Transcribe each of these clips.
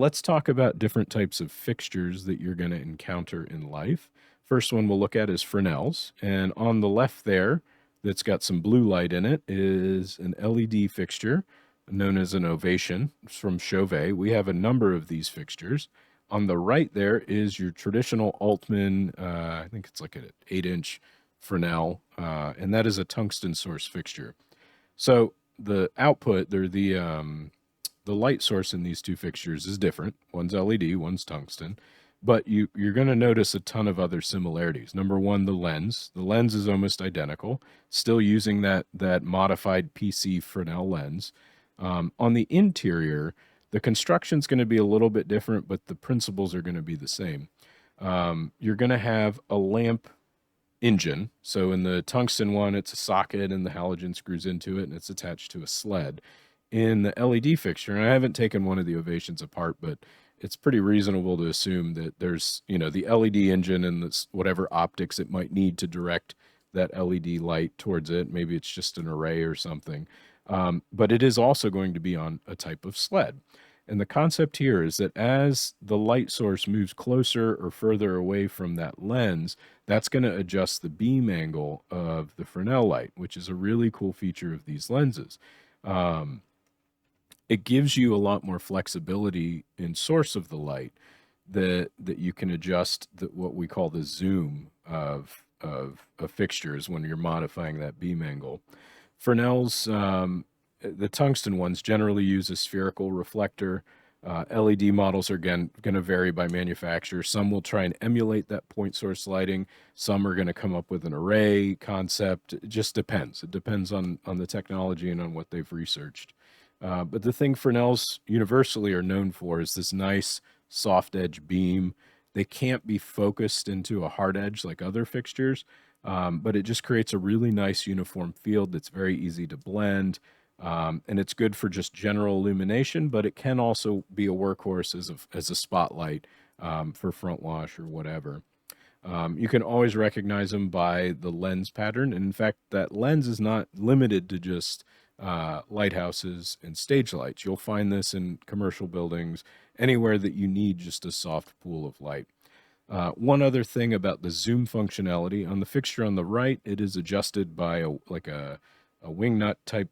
Let's talk about different types of fixtures that you're going to encounter in life. First one we'll look at is Fresnel's. And on the left there, that's got some blue light in it, is an LED fixture known as an ovation. It's from Chauvet. We have a number of these fixtures. On the right there is your traditional Altman, I think it's like an 8-inch Fresnel, and that is a tungsten source fixture. So the output, the light source in these two fixtures is different. One's LED, one's tungsten, but you're going to notice a ton of other similarities. Number one, the lens. The lens is almost identical, still using that modified PC Fresnel lens. On the interior, the construction's going to be a little bit different, but the principles are going to be the same. You're going to have a lamp engine. So in the tungsten one, it's a socket and the halogen screws into it and it's attached to a sled. In the LED fixture, and I haven't taken one of the ovations apart, but it's pretty reasonable to assume that there's, the LED engine and this whatever optics it might need to direct that LED light towards it. Maybe it's just an array or something. But it is also going to be on a type of sled. And the concept here is that as the light source moves closer or further away from that lens, that's going to adjust the beam angle of the Fresnel light, which is a really cool feature of these lenses. It gives you a lot more flexibility in source of the light that you can adjust what we call the zoom of fixtures when you're modifying that beam angle. Fresnel's the tungsten ones generally use a spherical reflector. LED models are again going to vary by manufacturer. Some will try and emulate that point source lighting. Some are going to come up with an array concept. It just depends. It depends on the technology and on what they've researched. But the thing Fresnel's universally are known for is this nice soft edge beam. They can't be focused into a hard edge like other fixtures, but it just creates a really nice uniform field that's very easy to blend. And it's good for just general illumination, but it can also be a workhorse as a spotlight for front wash or whatever. You can always recognize them by the lens pattern. And in fact, that lens is not limited to just lighthouses and stage lights. You'll find this in commercial buildings, anywhere that you need just a soft pool of light. One other thing about the zoom functionality, on the fixture on the right, it is adjusted by a wing nut type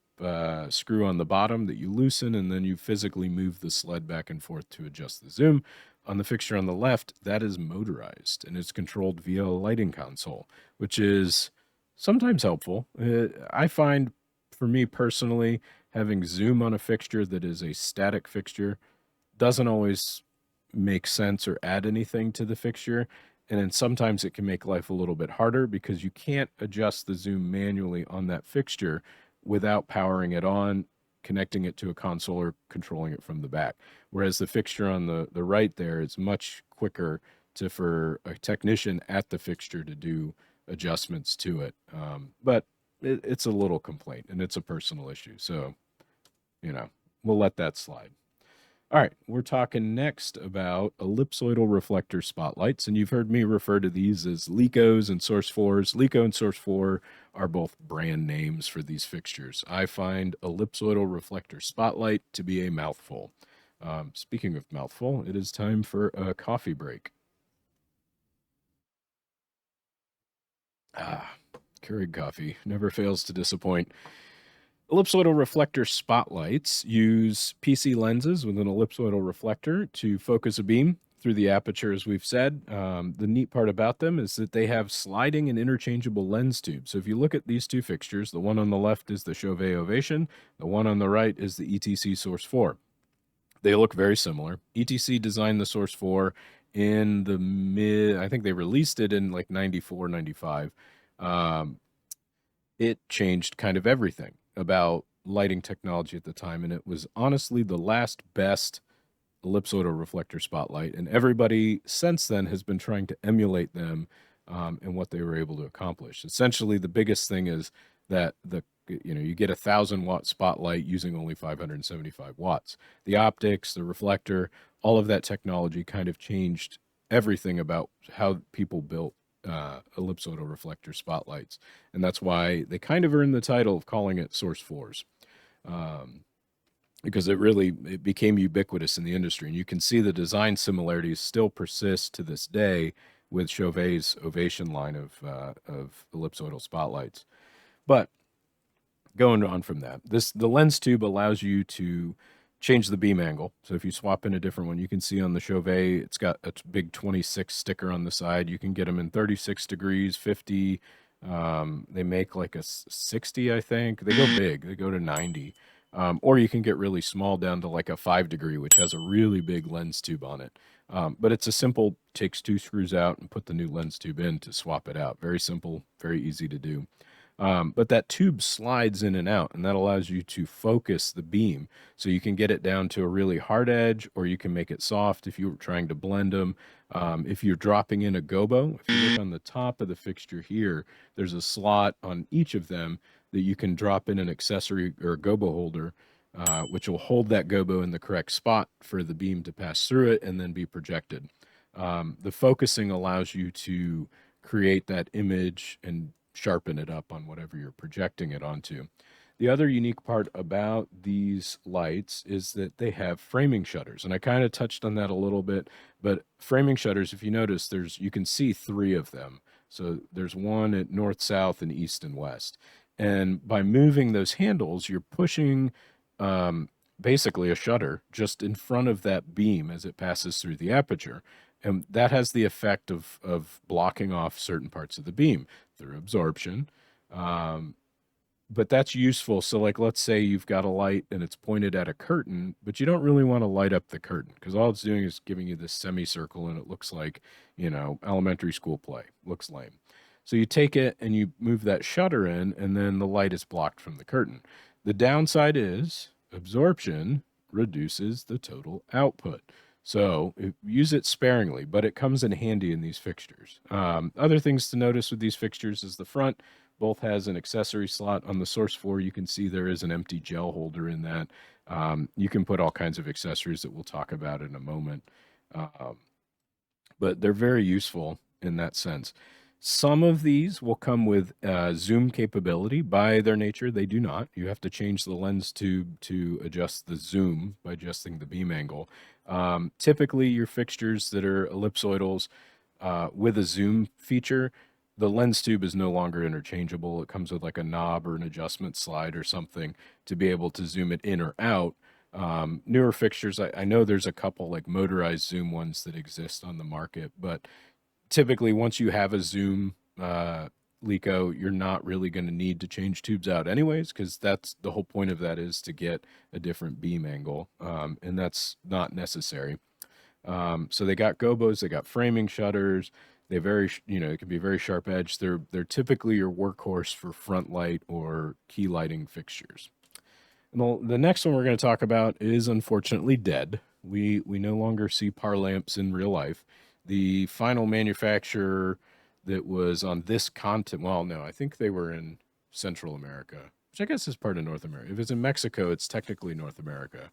screw on the bottom that you loosen, and then you physically move the sled back and forth to adjust the zoom. On the fixture on the left, that is motorized, and it's controlled via a lighting console, which is sometimes helpful. I find, for me personally, having zoom on a fixture that is a static fixture doesn't always make sense or add anything to the fixture. And then sometimes it can make life a little bit harder because you can't adjust the zoom manually on that fixture without powering it on, connecting it to a console, or controlling it from the back. Whereas the fixture on the right there is much quicker for a technician at the fixture to do adjustments to it. But it's a little complaint and it's a personal issue. So, we'll let that slide. All right, we're talking next about ellipsoidal reflector spotlights, and you've heard me refer to these as LECOs and Source 4s. LECO and Source 4 are both brand names for these fixtures. I find ellipsoidal reflector spotlight to be a mouthful. Speaking of mouthful, it is time for a coffee break. Keurig coffee never fails to disappoint. Ellipsoidal reflector spotlights use PC lenses with an ellipsoidal reflector to focus a beam through the aperture, as we've said. The neat part about them is that they have sliding and interchangeable lens tubes. So if you look at these two fixtures, the one on the left is the Chauvet Ovation, the one on the right is the ETC Source 4. They look very similar. ETC designed the Source 4 in I think they released it in like 94, 95. It changed kind of everything about lighting technology at the time, and it was honestly the last best ellipsoidal reflector spotlight, and everybody since then has been trying to emulate them and what they were able to accomplish. Essentially, the biggest thing is that you get 1,000-watt spotlight using only 575 watts. The optics, the reflector, all of that technology kind of changed everything about how people built ellipsoidal reflector spotlights, and that's why they kind of earned the title of calling it Source 4s. because it became ubiquitous in the industry. And you can see the design similarities still persist to this day with Chauvet's Ovation line of ellipsoidal spotlights. But going on from that, the lens tube allows you to change the beam angle. So if you swap in a different one, you can see on the Chauvet, it's got a big 26 sticker on the side. You can get them in 36 degrees, 50. They make like a 60, I think. They go big. They go to 90. Or you can get really small down to like a 5 degree, which has a really big lens tube on it. But it's a simple, takes 2 screws out and put the new lens tube in to swap it out. Very simple, very easy to do. But that tube slides in and out, and that allows you to focus the beam. So you can get it down to a really hard edge, or you can make it soft if you're trying to blend them. If you're dropping in a gobo, if you look on the top of the fixture here, there's a slot on each of them that you can drop in an accessory or a gobo holder, which will hold that gobo in the correct spot for the beam to pass through it and then be projected. The focusing allows you to create that image and sharpen it up on whatever you're projecting it onto. The other unique part about these lights is that they have framing shutters, and I kind of touched on that a little bit, but framing shutters, if you notice, you can see 3 of them. So there's one at north, south, and east and west. And by moving those handles, you're pushing basically a shutter just in front of that beam as it passes through the aperture. And that has the effect of blocking off certain parts of the beam through absorption. But that's useful. So like, let's say you've got a light and it's pointed at a curtain, but you don't really want to light up the curtain because all it's doing is giving you this semicircle and it looks like, elementary school play. Looks lame. So you take it and you move that shutter in and then the light is blocked from the curtain. The downside is absorption reduces the total output. So use it sparingly, but it comes in handy in these fixtures. Other things to notice with these fixtures is the front both has an accessory slot. On the source 4, you can see there is an empty gel holder in that. You can put all kinds of accessories that we'll talk about in a moment. But they're very useful in that sense. Some of these will come with zoom capability. By their nature, they do not. You have to change the lens tube to adjust the zoom by adjusting the beam angle. Typically, your fixtures that are ellipsoidals with a zoom feature, the lens tube is no longer interchangeable. It comes with like a knob or an adjustment slide or something to be able to zoom it in or out. Newer fixtures, I know there's a couple like motorized zoom ones that exist on the market, but typically once you have a zoom Lico, you're not really going to need to change tubes out anyways, because that's the whole point of that is to get a different beam angle, and that's not necessary. So they got gobos, they got framing shutters. They it can be very sharp edge. They're typically your workhorse for front light or key lighting fixtures. And the next one we're going to talk about is unfortunately dead. We no longer see par lamps in real life. The final manufacturer that was on this continent, well, no, I think they were in Central America, which I guess is part of North America. If it's in Mexico, it's technically North America,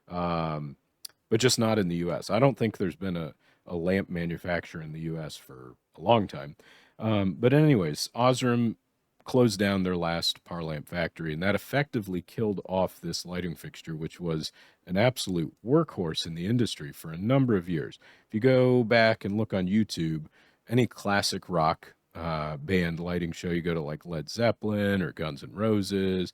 but just not in the U.S. I don't think there's been a lamp manufacturer in the U.S. for a long time. But anyways, Osram closed down their last par lamp factory, and that effectively killed off this lighting fixture, which was an absolute workhorse in the industry for a number of years. If you go back and look on YouTube, any classic rock band lighting show, you go to like Led Zeppelin or Guns N' Roses,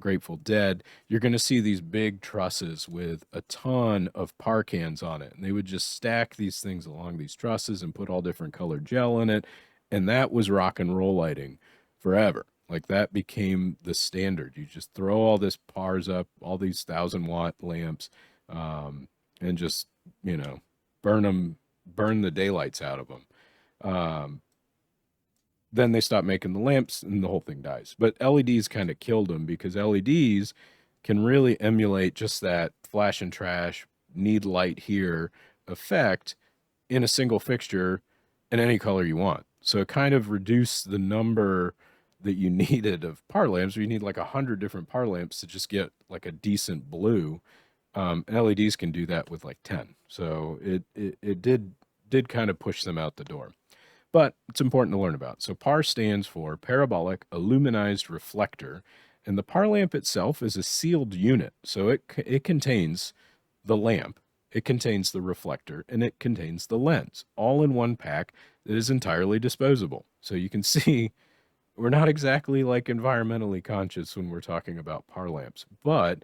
Grateful Dead, you're going to see these big trusses with a ton of par cans on it. And they would just stack these things along these trusses and put all different colored gel in it. And that was rock and roll lighting forever. Like that became the standard. You just throw all this pars up, all these 1,000-watt lamps, and just, burn the daylights out of them. Then they stop making the lamps and the whole thing dies. But LEDs kind of killed them because LEDs can really emulate just that flash and trash, need light here effect in a single fixture in any color you want. So it kind of reduced the number that you needed of par lamps. You need like 100 different par lamps to just get like a decent blue. LEDs can do that with like 10. So it did kind of push them out the door. But it's important to learn about. So PAR stands for Parabolic Aluminized Reflector, And the par lamp itself is a sealed unit. So it contains the lamp, it contains the reflector, and it contains the lens, all in one pack that is entirely disposable. So you can see we're not exactly like environmentally conscious when we're talking about par lamps, but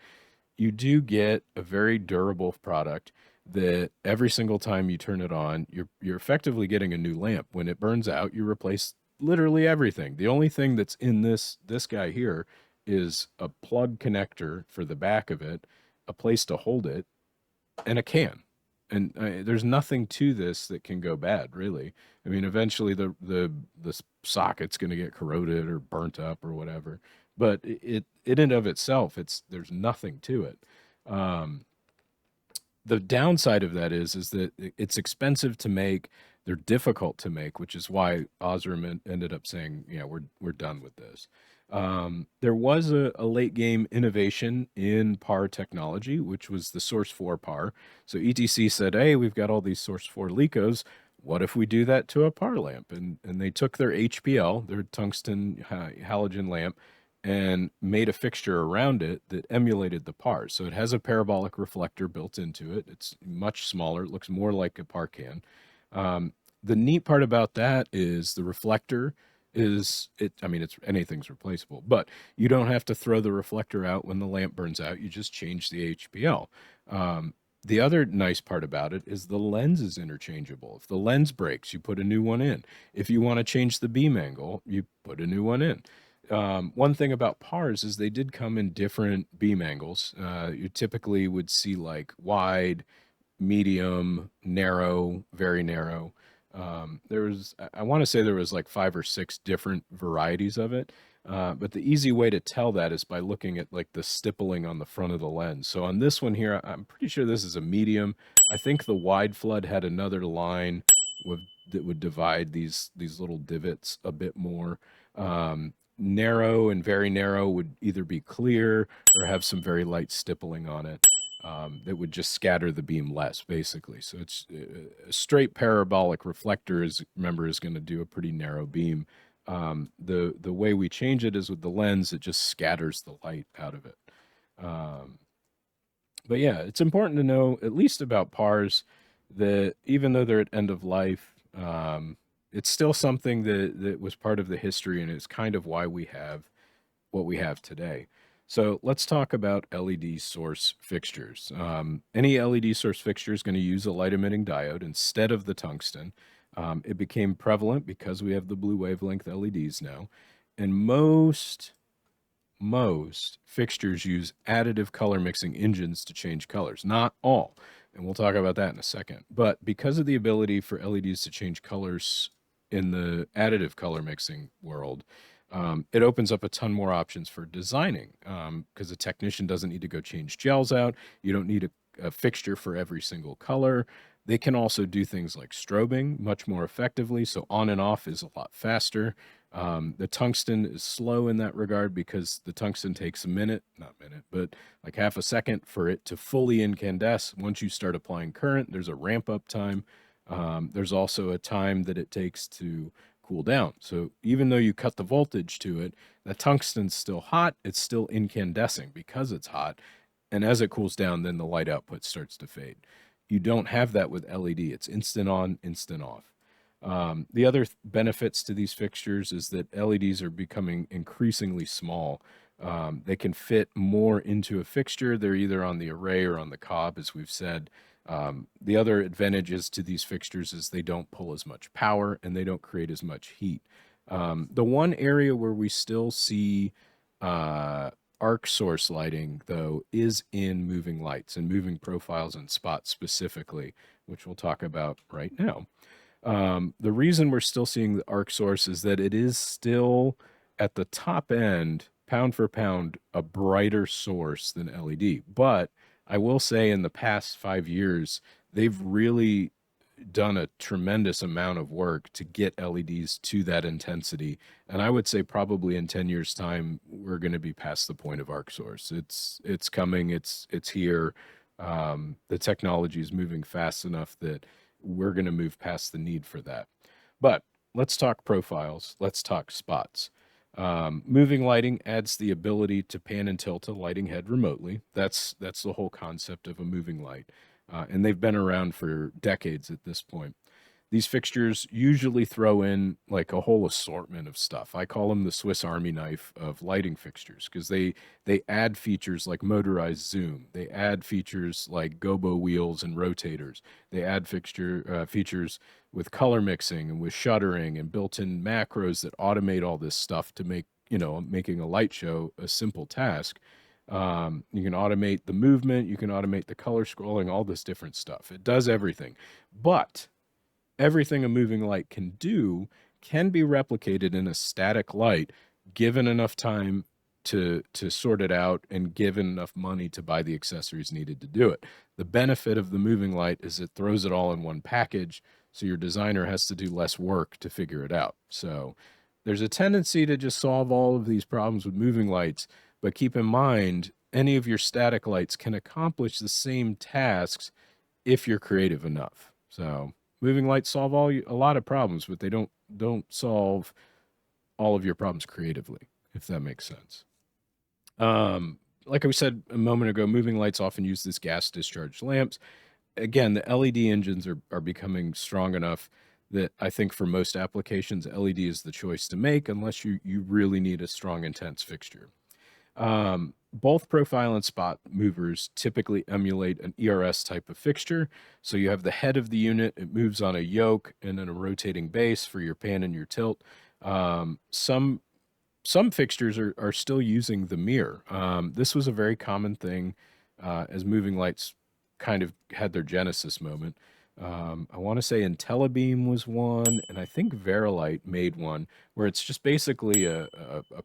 you do get a very durable product that every single time you turn it on, you're effectively getting a new lamp. When it burns out, you replace literally everything. The only thing that's in this guy here is a plug connector for the back of it, a place to hold it, and a can. And there's nothing to this that can go bad, really. I mean, eventually the socket's going to get corroded or burnt up or whatever, but it in and of itself, there's nothing to it. Um, the downside of that is that it's expensive to make. They're difficult to make, which is why Osram ended up saying, "Yeah, we're done with this." There was a late game innovation in PAR technology, which was the Source 4 PAR. So ETC said, "Hey, we've got all these Source 4 Licos. What if we do that to a PAR lamp?" And they took their HPL, their tungsten halogen lamp, and made a fixture around it that emulated the par. So it has a parabolic reflector built into it. It's much smaller. It looks more like a par can. The neat part about that is the reflector is it. I mean, it's anything's replaceable, but you don't have to throw the reflector out when the lamp burns out. You just change the HPL. The other nice part about it is the lens is interchangeable. If the lens breaks, you put a new one in. If you want to change the beam angle, you put a new one in. One thing about PARs is they did come in different beam angles. You typically would see like wide, medium, narrow, very narrow. I want to say there was like 5 or 6 different varieties of it. But the easy way to tell that is by looking at like the stippling on the front of the lens. So on this one here, I'm pretty sure this is a medium. I think the wide flood had another line that would divide these little divots a bit more. Narrow and very narrow would either be clear or have some very light stippling on it. That would just scatter the beam less, basically. So it's a straight parabolic reflector is going to do a pretty narrow beam. The way we change it is with the lens; it just scatters the light out of it. Um, but yeah, it's important to know at least about PARs that even though they're at end of life, it's still something that was part of the history, and it's kind of why we have what we have today. So let's talk about LED source fixtures. Any LED source fixture is going to use a light emitting diode instead of the tungsten. It became prevalent because we have the blue wavelength LEDs now. And most fixtures use additive color mixing engines to change colors. Not all, and we'll talk about that in a second. But because of the ability for LEDs to change colors in the additive color mixing world, it opens up a ton more options for designing because a technician doesn't need to go change gels out. You don't need a fixture for every single color. They can also do things like strobing much more effectively. So on and off is a lot faster. The tungsten is slow in that regard because the tungsten takes but like half a second for it to fully incandesce. Once you start applying current, there's a ramp up time. There's also a time that it takes to cool down. So even though you cut the voltage to it, the tungsten's still hot. It's still incandescing because it's hot. And as it cools down, then the light output starts to fade. You don't have that with LED. It's instant on, instant off. The other benefits to these fixtures is that LEDs are becoming increasingly small. They can fit more into a fixture. They're either on the array or on the cob, as we've said. The other advantages to these fixtures is they don't pull as much power and they don't create as much heat. The one area where we still see arc source lighting, though, is in moving lights and moving profiles and spots specifically, which we'll talk about right now. The reason we're still seeing the arc source is that it is still at the top end, pound for pound, a brighter source than LED. But I will say in the past 5 years, they've really done a tremendous amount of work to get LEDs to that intensity. And I would say probably in 10 years time, we're going to be past the point of arc source. It's coming. It's here. The technology is moving fast enough that we're going to move past the need for that. But let's talk profiles. Let's talk spots. Moving lighting adds the ability to pan and tilt a lighting head remotely. That's the whole concept of a moving light, and they've been around for decades at this point. These fixtures usually throw in like a whole assortment of stuff. I call them the Swiss Army knife of lighting fixtures because they add features like motorized zoom. They add features like gobo wheels and rotators. They add features with color mixing and with shuttering and built-in macros that automate all this stuff to make making a light show a simple task. You can automate the movement, you can automate the color scrolling, all this different stuff. It does everything, but everything a moving light can do can be replicated in a static light given enough time to sort it out and given enough money to buy the accessories needed to do it. The benefit of the moving light is it throws it all in one package, so your designer has to do less work to figure it out. So there's a tendency to just solve all of these problems with moving lights, but keep in mind any of your static lights can accomplish the same tasks if you're creative enough. So moving lights solve a lot of problems, but they don't solve all of your problems creatively, if that makes sense. Like I said a moment ago, moving lights often use this gas discharge lamps. Again, the LED engines are becoming strong enough that I think for most applications, LED is the choice to make unless you really need a strong, intense fixture. Both profile and spot movers typically emulate an ERS type of fixture. So you have the head of the unit, it moves on a yoke and then a rotating base for your pan and your tilt. Some fixtures are still using the mirror. This was a very common thing as moving lights kind of had their genesis moment. I want to say IntelliBeam was one, and I think Verilight made one where it's just basically a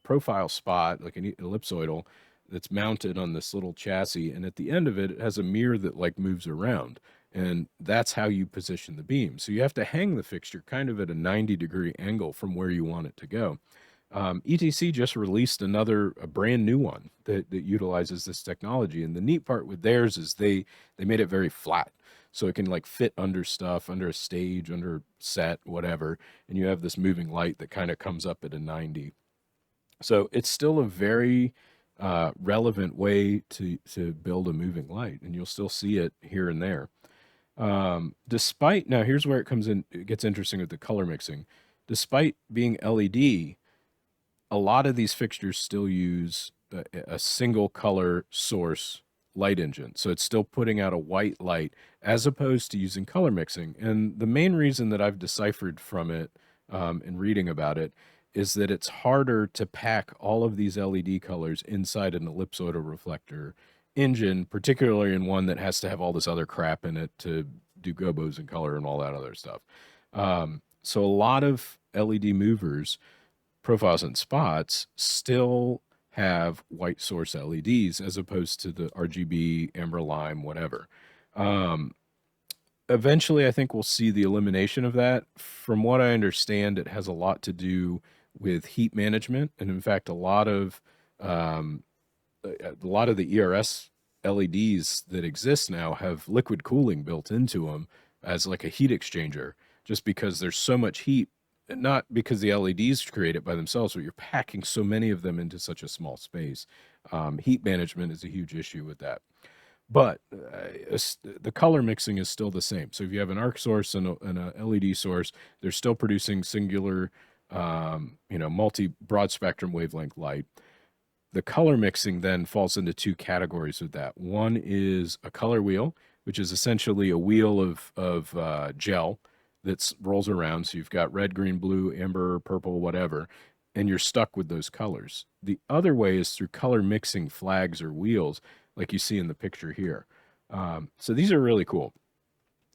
profile spot, like an ellipsoidal, that's mounted on this little chassis, and at the end of it, it has a mirror that like moves around, and that's how you position the beam. So you have to hang the fixture kind of at a 90-degree angle from where you want it to go. ETC just released a brand new one that utilizes this technology, and the neat part with theirs is they made it very flat, so it can like fit under stuff, under a stage, under set, whatever, and you have this moving light that kind of comes up at a 90. So it's still a very relevant way to build a moving light, and you'll still see it here and there. Despite now, here's where it gets interesting with the color mixing. Despite being LED, a lot of these fixtures still use a single color source light engine. So it's still putting out a white light as opposed to using color mixing. And the main reason that I've deciphered from it in reading about it is that it's harder to pack all of these LED colors inside an ellipsoidal reflector engine, particularly in one that has to have all this other crap in it to do gobos and color and all that other stuff. So a lot of LED movers, profiles and spots still have white source LEDs as opposed to the RGB, amber lime, whatever. Eventually, I think we'll see the elimination of that. From what I understand, it has a lot to do with heat management, and in fact, a lot of the ERS LEDs that exist now have liquid cooling built into them as like a heat exchanger, just because there's so much heat. Not because the LEDs create it by themselves, but you're packing so many of them into such a small space. Heat management is a huge issue with that. But the color mixing is still the same. So if you have an arc source and a LED source, they're still producing singular, multi broad spectrum wavelength light. The color mixing then falls into two categories with that. One is a color wheel, which is essentially a wheel of gel that rolls around. So you've got red, green, blue, amber, purple, whatever, and you're stuck with those colors. The other way is through color mixing flags or wheels, like you see in the picture here. So these are really cool.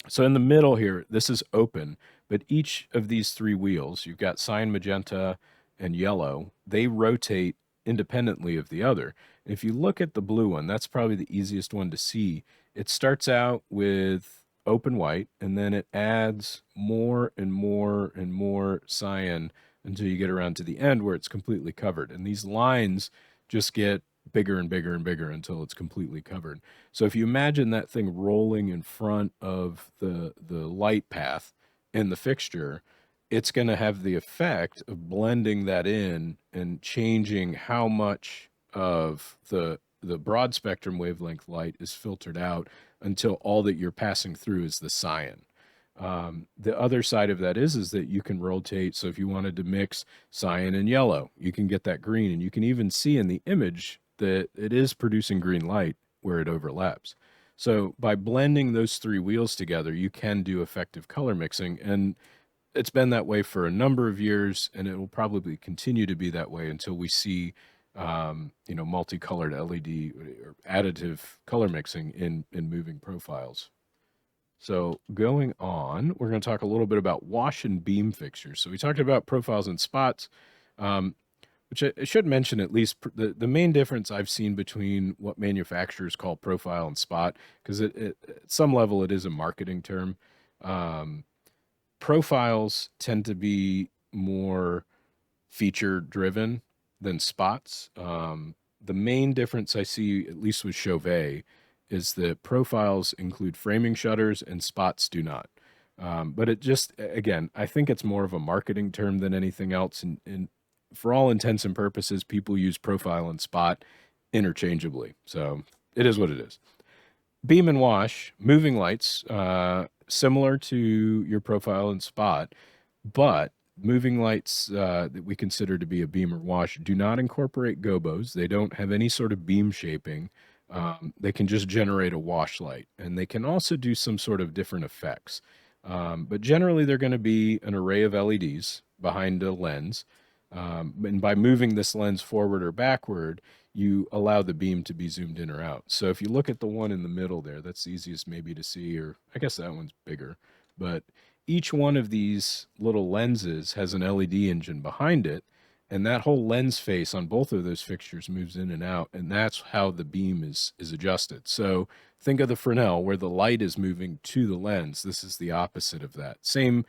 So in the middle here, this is open, but each of these three wheels, you've got cyan, magenta, and yellow, they rotate independently of the other. If you look at the blue one, that's probably the easiest one to see. It starts out with open white, and then it adds more and more and more cyan until you get around to the end where it's completely covered. And these lines just get bigger and bigger and bigger until it's completely covered. So if you imagine that thing rolling in front of the light path in the fixture, it's going to have the effect of blending that in and changing how much of the broad spectrum wavelength light is filtered out until all that you're passing through is the cyan. The other side of that is that you can rotate. So if you wanted to mix cyan and yellow, you can get that green, and you can even see in the image that it is producing green light where it overlaps. So by blending those three wheels together, you can do effective color mixing, and it's been that way for a number of years, and it will probably continue to be that way until we see, multicolored LED or additive color mixing in moving profiles. So going on, we're going to talk a little bit about wash and beam fixtures. So we talked about profiles and spots, um, which I should mention at least the main difference I've seen between what manufacturers call profile and spot, because at some level it is a marketing term. Um, Profiles tend to be more feature driven than spots. The main difference I see, at least with Chauvet, is that profiles include framing shutters and spots do not. But it just, again, I think it's more of a marketing term than anything else. And for all intents and purposes, people use profile and spot interchangeably. So it is what it is. Beam and wash, moving lights, similar to your profile and spot, but moving lights that we consider to be a beam or wash do not incorporate gobos. They don't have any sort of beam shaping. They can just generate a wash light, and they can also do some sort of different effects. But generally, they're going to be an array of LEDs behind a lens. And by moving this lens forward or backward, you allow the beam to be zoomed in or out. So if you look at the one in the middle there, that's the easiest maybe to see, or I guess that one's bigger. But each one of these little lenses has an LED engine behind it, and that whole lens face on both of those fixtures moves in and out, and that's how the beam is adjusted. So think of the Fresnel, where the light is moving to the lens. This is the opposite of that. Same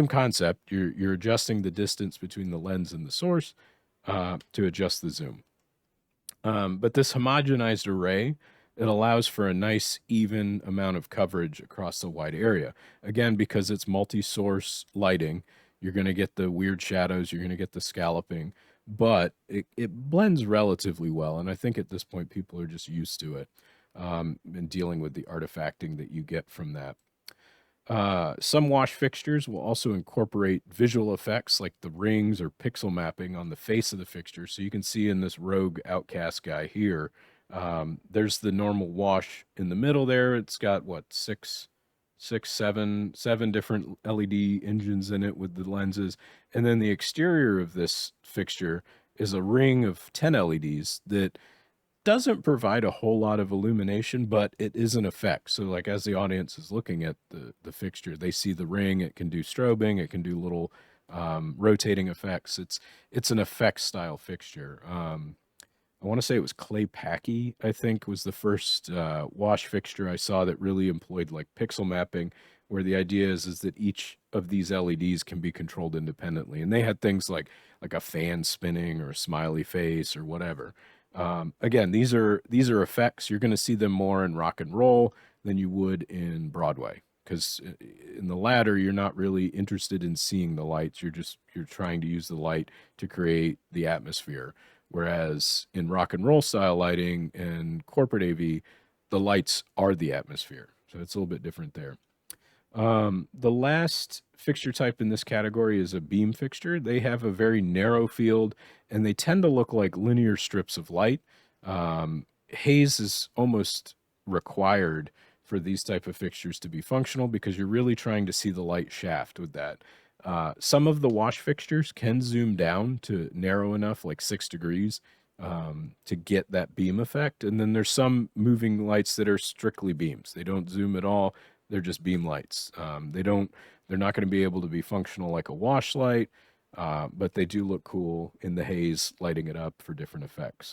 concept. You're adjusting the distance between the lens and the source to adjust the zoom. But this homogenized array, it allows for a nice even amount of coverage across a wide area. Again, because it's multi-source lighting, you're going to get the weird shadows, you're going to get the scalloping, but it blends relatively well. And I think at this point, people are just used to it and dealing with the artifacting that you get from that. Some wash fixtures will also incorporate visual effects like the rings or pixel mapping on the face of the fixture. So you can see in this Rogue Outcast guy here, there's the normal wash in the middle there. It's got what, seven different LED engines in it with the lenses. And then the exterior of this fixture is a ring of 10 LEDs that doesn't provide a whole lot of illumination, but it is an effect. So like as the audience is looking at the fixture, they see the ring, it can do strobing, it can do little rotating effects. It's an effect style fixture. I want to say it was Clay Packy, I think, was the first wash fixture I saw that really employed like pixel mapping, where the idea is that each of these LEDs can be controlled independently. And they had things like a fan spinning or a smiley face or whatever. Again, these are effects. You're going to see them more in rock and roll than you would in Broadway, because in the latter, you're not really interested in seeing the lights. You're trying to use the light to create the atmosphere. Whereas in rock and roll style lighting and corporate AV, the lights are the atmosphere. So it's a little bit different there. The last fixture type in this category is a beam fixture. They have a very narrow field, and they tend to look like linear strips of light. Haze is almost required for these type of fixtures to be functional, because you're really trying to see the light shaft with that. Some of the wash fixtures can zoom down to narrow enough, like 6 degrees, to get that beam effect. And then there's some moving lights that are strictly beams. They don't zoom at all. They're just beam lights. They're not going to be able to be functional like a wash light, but they do look cool in the haze, lighting it up for different effects.